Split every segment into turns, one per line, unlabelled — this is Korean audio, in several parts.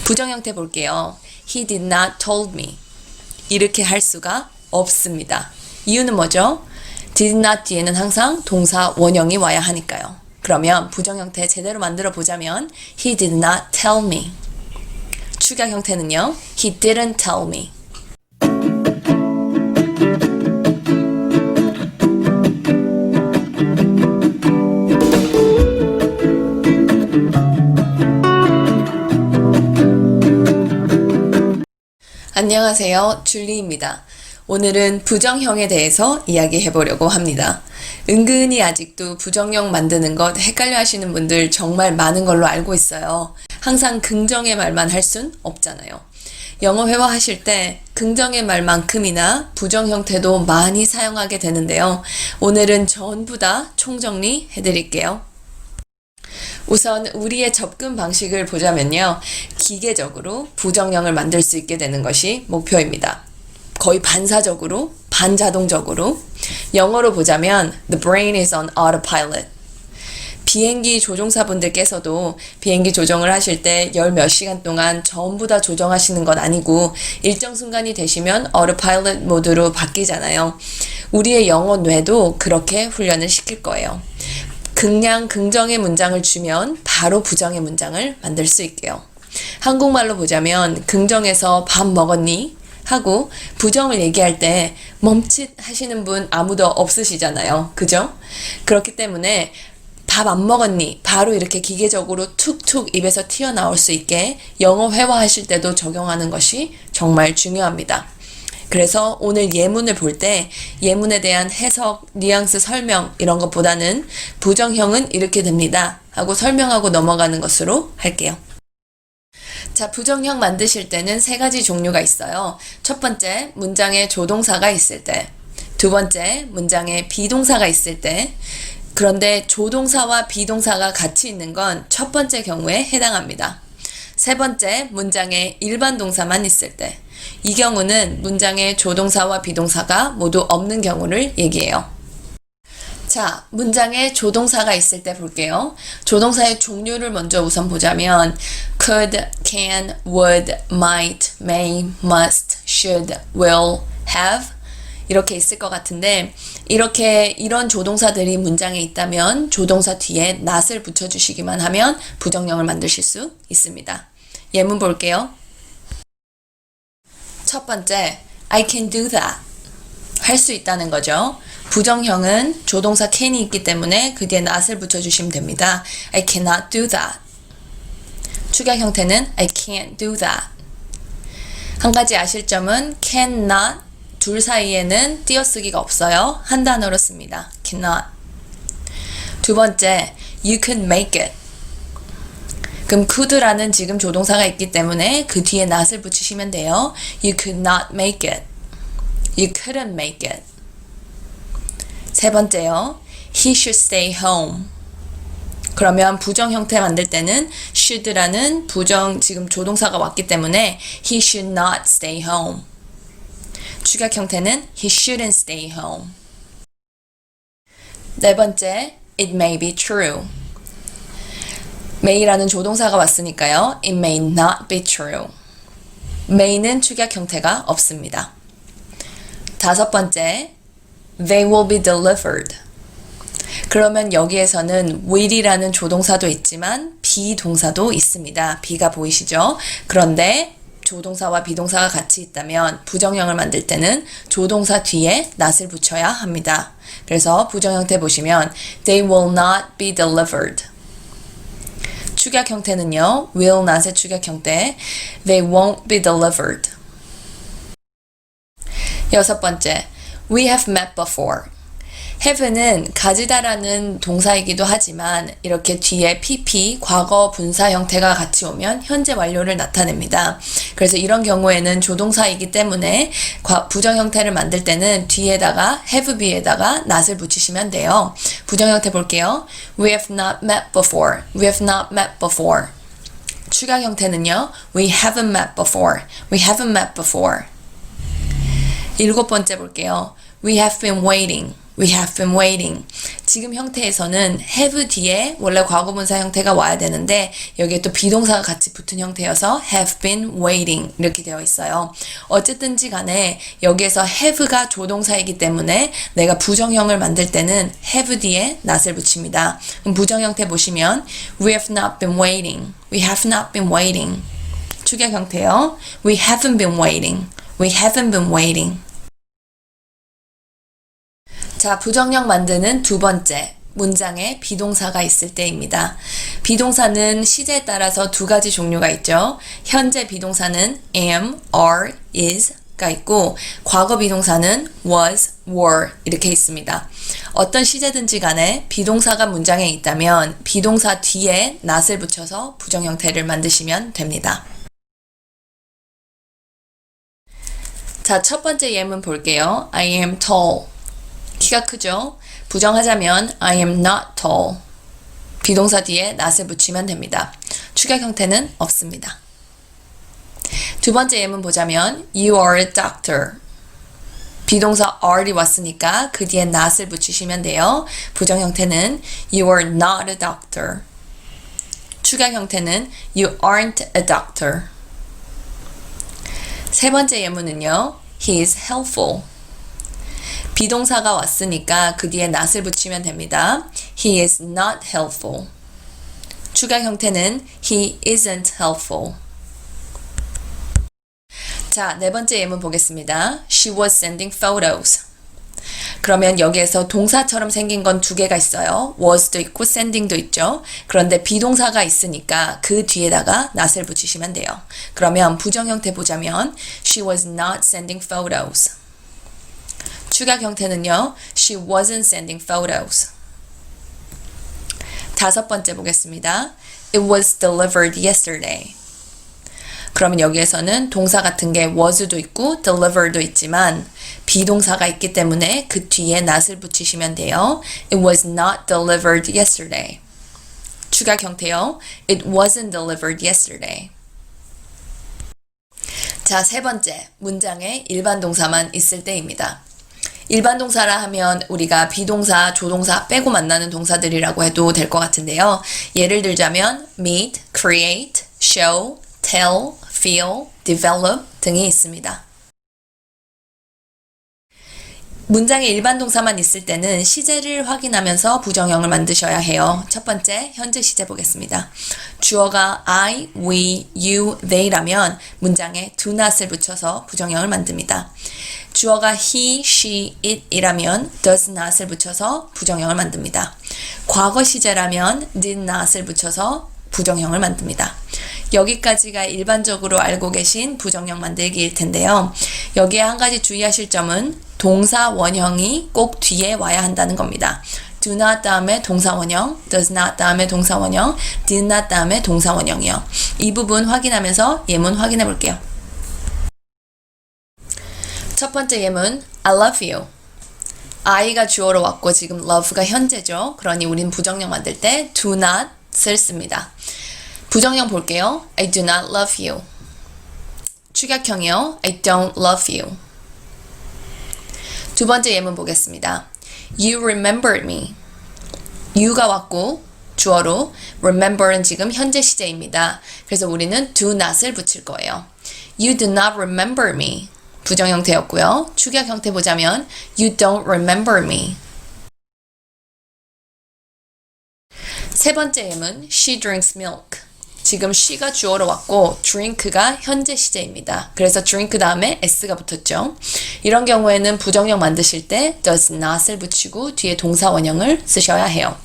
부정 형태 볼게요. He did not told me. 이렇게 할 수가 없습니다. 이유는 뭐죠? did not 뒤에는 항상 동사 원형이 와야 하니까요. 그러면 부정 형태 제대로 만들어 보자면 He did not tell me. 축약 형태는요. He didn't tell me. 안녕하세요. 줄리입니다. 오늘은 부정형에 대해서 이야기해 보려고 합니다. 은근히 아직도 부정형 만드는 것 헷갈려 하시는 분들 정말 많은 걸로 알고 있어요. 항상 긍정의 말만 할 순 없잖아요. 영어 회화하실 때 긍정의 말만큼이나 부정 형태도 많이 사용하게 되는데요. 오늘은 전부 다 총정리 해드릴게요. 우선 우리의 접근 방식을 보자면요. 기계적으로 부정형을 만들 수 있게 되는 것이 목표입니다. 거의 반사적으로, 반자동적으로. 영어로 보자면 The brain is on autopilot. 비행기 조종사분들께서도 비행기 조종을 하실 때 열 몇 시간 동안 전부 다 조정하시는 건 아니고 일정 순간이 되시면 autopilot 모드로 바뀌잖아요. 우리의 영어 뇌도 그렇게 훈련을 시킬 거예요. 그냥 긍정의 문장을 주면 바로 부정의 문장을 만들 수 있게요. 한국말로 보자면 긍정에서 밥 먹었니? 하고 부정을 얘기할 때 멈칫 하시는 분 아무도 없으시잖아요. 그죠? 그렇기 때문에 밥 안 먹었니? 바로 이렇게 기계적으로 툭툭 입에서 튀어나올 수 있게 영어 회화하실 때도 적용하는 것이 정말 중요합니다. 그래서 오늘 예문을 볼 때 예문에 대한 해석, 뉘앙스, 설명 이런 것보다는 부정형은 이렇게 됩니다 하고 설명하고 넘어가는 것으로 할게요. 자, 부정형 만드실 때는 세 가지 종류가 있어요. 첫 번째, 문장에 조동사가 있을 때. 두 번째, 문장에 비동사가 있을 때. 그런데 조동사와 비동사가 같이 있는 건 첫 번째 경우에 해당합니다. 세 번째, 문장에 일반 동사만 있을 때. 이 경우는 문장에 조동사와 비동사가 모두 없는 경우를 얘기해요. 자, 문장에 조동사가 있을 때 볼게요. 조동사의 종류를 먼저 우선 보자면 could, can, would, might, may, must, should, will, have 이렇게 있을 것 같은데 이런 조동사들이 문장에 있다면 조동사 뒤에 not을 붙여주시기만 하면 부정형을 만드실 수 있습니다. 예문 볼게요. 첫 번째, I can do that. 할 수 있다는 거죠. 부정형은 조동사 can이 있기 때문에 그 뒤에 not을 붙여주시면 됩니다. I cannot do that. 축약 형태는 I can't do that. 한 가지 아실 점은 cannot 둘 사이에는 띄어쓰기가 없어요. 한 단어로 씁니다. cannot. 두 번째, you could make it. 그럼 could라는 지금 조동사가 있기 때문에 그 뒤에 not을 붙이시면 돼요. You could not make it. You couldn't make it. 세 번째요. He should stay home. 그러면 부정 형태 만들 때는 should라는 지금 조동사가 왔기 때문에 he should not stay home. 축약 형태는 he shouldn't stay home. 네 번째, it may be true. may라는 조동사가 왔으니까요. It may not be true. may는 축약 형태가 없습니다. 다섯 번째, they will be delivered. 그러면 여기에서는 will이라는 조동사도 있지만 비동사도 있습니다. be가 보이시죠? 그런데 조동사와 비동사가 같이 있다면 부정형을 만들 때는 조동사 뒤에 not을 붙여야 합니다. 그래서 부정 형태 보시면 they will not be delivered. 축약 형태는요. will not의 축약 형태 they won't be delivered. 여섯 번째, we have met before. have는 가지다라는 동사이기도 하지만 이렇게 뒤에 pp, 과거 분사 형태가 같이 오면 현재 완료를 나타냅니다. 그래서 이런 경우에는 조동사이기 때문에 부정 형태를 만들 때는 뒤에다가 have be에다가 not을 붙이시면 돼요. 부정 형태 볼게요. We have not met before. We have not met before. 축약 형태는요. We haven't met before. We haven't met before. 일곱 번째 볼게요. We have been waiting. We have been waiting. 지금 형태에서는 have 뒤에 원래 과거분사 형태가 와야 되는데 여기에 또 비동사가 같이 붙은 형태여서 have been waiting 이렇게 되어 있어요. 어쨌든지 간에 여기에서 have가 조동사이기 때문에 내가 부정형을 만들 때는 have 뒤에 not을 붙입니다. 그럼 부정 형태 보시면 We have not been waiting. We have not been waiting. 축약 형태요. We haven't been waiting. We haven't been waiting. 자, 부정형 만드는 두 번째, 문장에 비동사가 있을 때입니다. 비동사는 시제에 따라서 두 가지 종류가 있죠. 현재 비동사는 am, are, is가 있고 과거 비동사는 was, were 이렇게 있습니다. 어떤 시제든지 간에 비동사가 문장에 있다면 비동사 뒤에 not을 붙여서 부정 형태를 만드시면 됩니다. 자, 첫 번째 예문 볼게요. I am tall. 키가 크죠? 부정하자면 I am not tall. 비동사 뒤에 not을 붙이면 됩니다. 축약 형태는 없습니다. 두 번째 예문 보자면 You are a doctor. 비동사 are이 왔으니까 그 뒤에 not을 붙이시면 돼요. 부정 형태는 You are not a doctor. 축약 형태는 You aren't a doctor. 세 번째 예문은요. He is helpful. 비동사가 왔으니까 그 뒤에 not을 붙이면 됩니다. He is not helpful. 추가 형태는 He isn't helpful. 자, 네 번째 예문 보겠습니다. She was sending photos. 그러면 여기에서 동사처럼 생긴 건 두 개가 있어요. was도 있고 sending도 있죠. 그런데 비동사가 있으니까 그 뒤에다가 not을 붙이시면 돼요. 그러면 부정 형태 보자면 She was not sending photos. 추가 형태는요. She wasn't sending photos. 다섯 번째 보겠습니다. It was delivered yesterday. 그러면 여기에서는 동사 같은 게 was도 있고 deliver도 있지만 비동사가 있기 때문에 그 뒤에 not을 붙이시면 돼요. It was not delivered yesterday. 추가 형태요. It wasn't delivered yesterday. 자, 세 번째, 문장에 일반 동사만 있을 때입니다. 일반 동사라 하면 우리가 비동사, 조동사 빼고 만나는 동사들이라고 해도 될 것 같은데요. 예를 들자면 meet, create, show, tell, feel, develop 등이 있습니다. 문장에 일반 동사만 있을 때는 시제를 확인하면서 부정형을 만드셔야 해요. 첫 번째, 현재 시제 보겠습니다. 주어가 I, we, you, they라면 문장에 do not을 붙여서 부정형을 만듭니다. 주어가 he, she, it 이라면 does not을 붙여서 부정형을 만듭니다. 과거 시제라면 did not을 붙여서 부정형을 만듭니다. 여기까지가 일반적으로 알고 계신 부정형 만들기일 텐데요. 여기에 한 가지 주의하실 점은 동사 원형이 꼭 뒤에 와야 한다는 겁니다. do not 다음에 동사 원형, does not 다음에 동사 원형, did not 다음에 동사 원형이요. 이 부분 확인하면서 예문 확인해 볼게요. 첫 번째 예문 I love you. I가 주어로 왔고 지금 love가 현재죠. 그러니 우린 부정형 만들 때 do not을 씁니다. 부정형 볼게요. I do not love you. 축약형이요. I don't love you. 두 번째 예문 보겠습니다. You remembered me. you가 왔고 주어로 remember는 지금 현재 시제입니다. 그래서 우리는 do not을 붙일 거예요. You do not remember me. 부정 형태였고요. 축약 형태 보자면 You don't remember me. 세 번째 예문 She drinks milk. 지금 she가 주어로 왔고 drink가 현재 시제입니다. 그래서 drink 다음에 s가 붙었죠. 이런 경우에는 부정형 만드실 때 does not을 붙이고 뒤에 동사 원형을 쓰셔야 해요.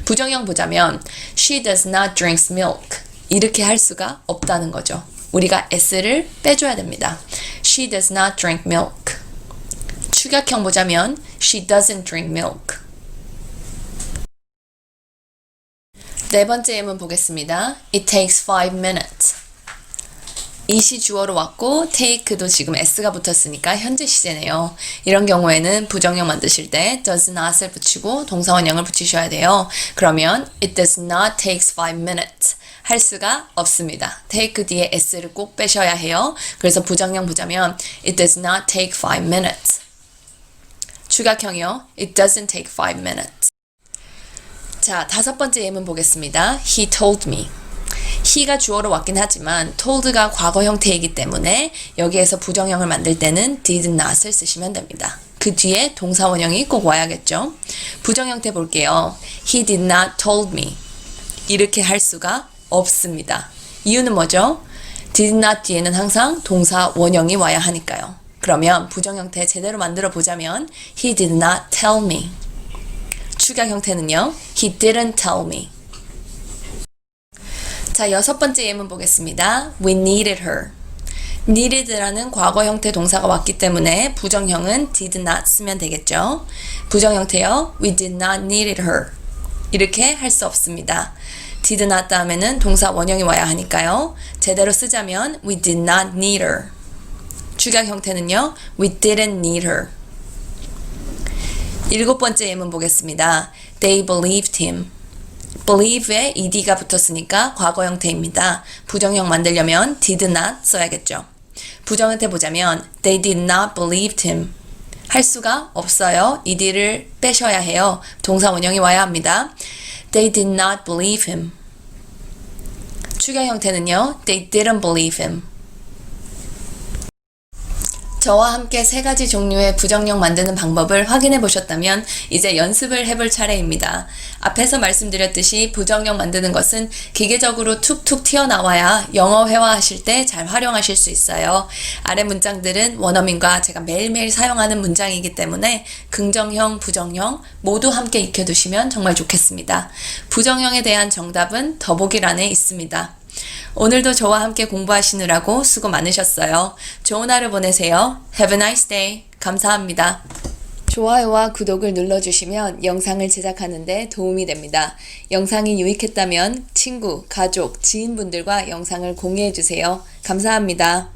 부정형 보자면 She does not drink milk. 이렇게 할 수가 없다는 거죠. 우리가 s를 빼줘야 됩니다. She does not drink milk. 축약형 보자면 She doesn't drink milk. 네 번째 예문 보겠습니다. It takes 5 minutes. it이 주어로 왔고 take도 지금 s가 붙었으니까 현재 시제네요. 이런 경우에는 부정형 만드실 때 does not을 붙이고 동사 원형을 붙이셔야 돼요. 그러면 It does not take 5 minutes. 할 수가 없습니다. take 뒤에 s를 꼭 빼셔야 해요. 그래서 부정형 보자면 It does not take 5 minutes. 추각형이요. It doesn't take 5 minutes. 자, 5번째 예문 보겠습니다. He told me. he가 주어로 왔긴 하지만 told가 과거 형태이기 때문에 여기에서 부정형을 만들 때는 did not을 쓰시면 됩니다. 그 뒤에 동사 원형이 꼭 와야겠죠. 부정 형태 볼게요. He did not told me. 이렇게 할 수가 없습니다. 이유는 뭐죠? did not 뒤에는 항상 동사 원형이 와야 하니까요. 그러면 부정 형태 제대로 만들어 보자면 He did not tell me. 축약 형태는요. He didn't tell me. 자, 6번째 예문 보겠습니다. We needed her. needed라는 과거 형태 동사가 왔기 때문에 부정형은 did not 쓰면 되겠죠. 부정 형태요. We did not needed her. 이렇게 할 수 없습니다. did not 다음에는 동사 원형이 와야 하니까요. 제대로 쓰자면 we did not need her. 축약 형태는요. We didn't need her. 7번째 예문 보겠습니다. They believed him. believe에 ed가 붙었으니까 과거 형태입니다. 부정형 만들려면 did not 써야겠죠. 부정 형태 보자면 They did not believe him. 할 수가 없어요. ed를 빼셔야 해요. 동사 원형이 와야 합니다. They did not believe him. 축약 형태는요. They didn't believe him. 저와 함께 3가지 종류의 부정형 만드는 방법을 확인해 보셨다면 이제 연습을 해볼 차례입니다. 앞에서 말씀드렸듯이 부정형 만드는 것은 기계적으로 툭툭 튀어나와야 영어 회화하실 때 잘 활용하실 수 있어요. 아래 문장들은 원어민과 제가 매일매일 사용하는 문장이기 때문에 긍정형, 부정형 모두 함께 익혀두시면 정말 좋겠습니다. 부정형에 대한 정답은 더보기란에 있습니다. 오늘도 저와 함께 공부하시느라고 수고 많으셨어요. 좋은 하루 보내세요. Have a nice day. 감사합니다. 좋아요와 구독을 눌러주시면 영상을 제작하는 데 도움이 됩니다. 영상이 유익했다면 친구, 가족, 지인분들과 영상을 공유해주세요. 감사합니다.